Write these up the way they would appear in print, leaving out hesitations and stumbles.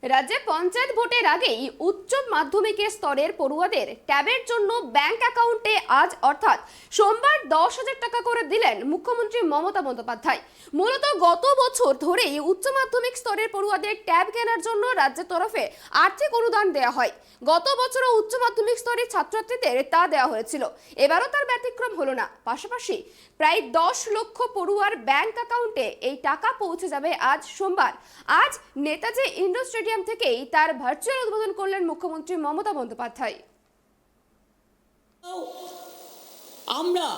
রাজ্যে পঞ্চায়েত ভোটের আগেই উচ্চ মাধ্যমিকের স্তরের পড়ুয়াদের ট্যাবের জন্য ব্যাংক অ্যাকাউন্টে আজ অর্থাৎ সোমবার 10,000 টাকা করে দিলেন মুখ্যমন্ত্রী মমতা বন্দ্যোপাধ্যায়। মূলত গত বছর ধরেই উচ্চ মাধ্যমিক স্তরের পড়ুয়াদের ট্যাব কেনার জন্য রাজ্যের তরফে আর্থিক অনুদান দেওয়া হয়। গত বছরও উচ্চ মাধ্যমিক স্তরের ছাত্রছাত্রীদের তা দেওয়া হয়েছিল, এবারও তার ব্যতিক্রম হলো না। পাশাপাশি প্রায় 10 লক্ষ পড়ুয়ার ব্যাংক অ্যাকাউন্টে এই টাকা পৌঁছে যাবে আজ সোমবার। আজ নেতাজি ইন্ডোর স্টেডিয়াম থেকেই তার ভার্চুয়াল উদ্বোধন করলেন মুখ্যমন্ত্রী মমতা বন্দ্যোপাধ্যায়। আমরা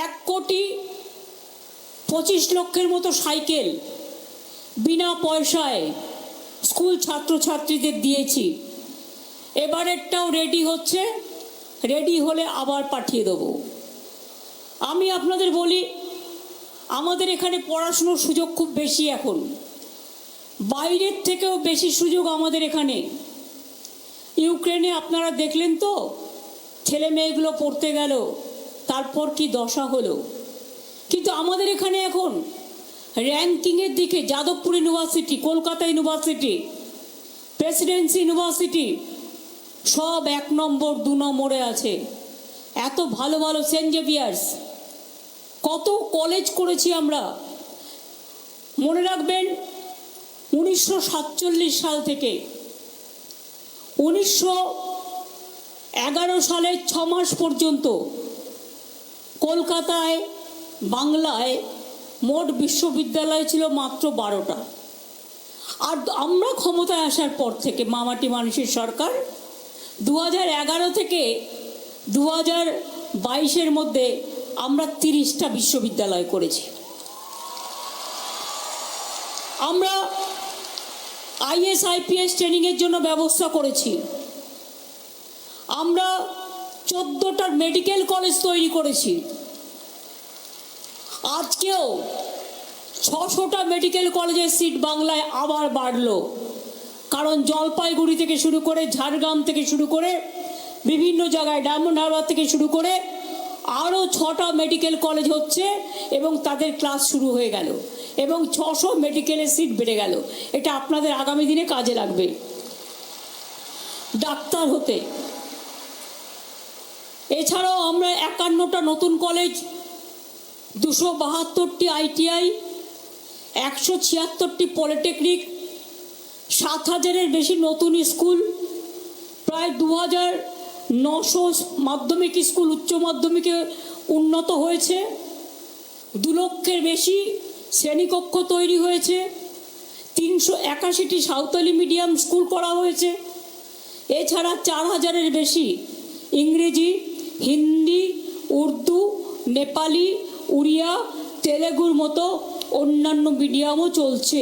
1,25,00,000 মতো সাইকেল বিনা পয়সায় স্কুল ছাত্রছাত্রীদের দিয়েছি। এবারেরটাও রেডি হচ্ছে, রেডি হলে আবার পাঠিয়ে দেবো। আমি আপনাদের বলি, আমাদের এখানে পড়াশুনোর সুযোগ খুব বেশি, এখন বাইরের থেকেও বেশি সুযোগ আমাদের এখানে। ইউক্রেনে আপনারা দেখলেন তো, ছেলে মেয়েগুলো পড়তে গেল, তারপর কি দশা হলো। কিন্তু আমাদের এখানে এখন র্যাঙ্কিংয়ের দিকে Jadavpur university, Kolkata university, Presidency university সব 1 নম্বর 2 নম্বরে আছে। এত ভালো ভালো সেন্ট জেভিয়ার্স, কত কলেজ করেছি আমরা। মনে রাখবেন, 1947 সাল থেকে 1911 সালের 6 মাস পর্যন্ত কলকাতায় বাংলায় মোট বিশ্ববিদ্যালয় ছিল মাত্র 12টা। আর আমরা ক্ষমতায় আসার পর থেকে, মামাটি মানুষের সরকার, 2011 থেকে 2022-এর মধ্যে আমরা 30টা বিশ্ববিদ্যালয় করেছি। আমরা IAS IPS ট্রেনিংয়ের জন্য ব্যবস্থা করেছি। আমরা 14টা মেডিকেল কলেজ তৈরি করেছি। আজকেও 600টা মেডিকেল কলেজের সিট বাংলায় আবার বাড়লো, কারণ জলপাইগুড়ি থেকে শুরু করে, ঝাড়গ্রাম থেকে শুরু করে, বিভিন্ন জায়গায় ডায়মন্ড হারবার থেকে শুরু করে আরও 6টা মেডিকেল কলেজ হচ্ছে এবং তাদের ক্লাস শুরু হয়ে গেল এবং 600 মেডিকেলের সিট বেড়ে গেল। এটা আপনাদের আগামী দিনে কাজে লাগবে। ডাক্তার হতে এছাড়াও আমরা 51টা নতুন কলেজ, 272টি ITI, 176টি পলিটেকনিক, 7,000-এর বেশি নতুন স্কুল, প্রায় 2,900 মাধ্যমিক স্কুল উচ্চ মাধ্যমিকে উন্নত হয়েছে, 2 লক্ষের বেশি শ্রেণীকক্ষ তৈরি হয়েছে, 381টি সাঁওতালি মিডিয়াম স্কুল করা হয়েছে। এছাড়া 4,000-এর বেশি ইংরেজি, হিন্দি, উর্দু, নেপালি, উড়িয়া, তেলেগুর মতো অন্যান্য মিডিয়ামও চলছে।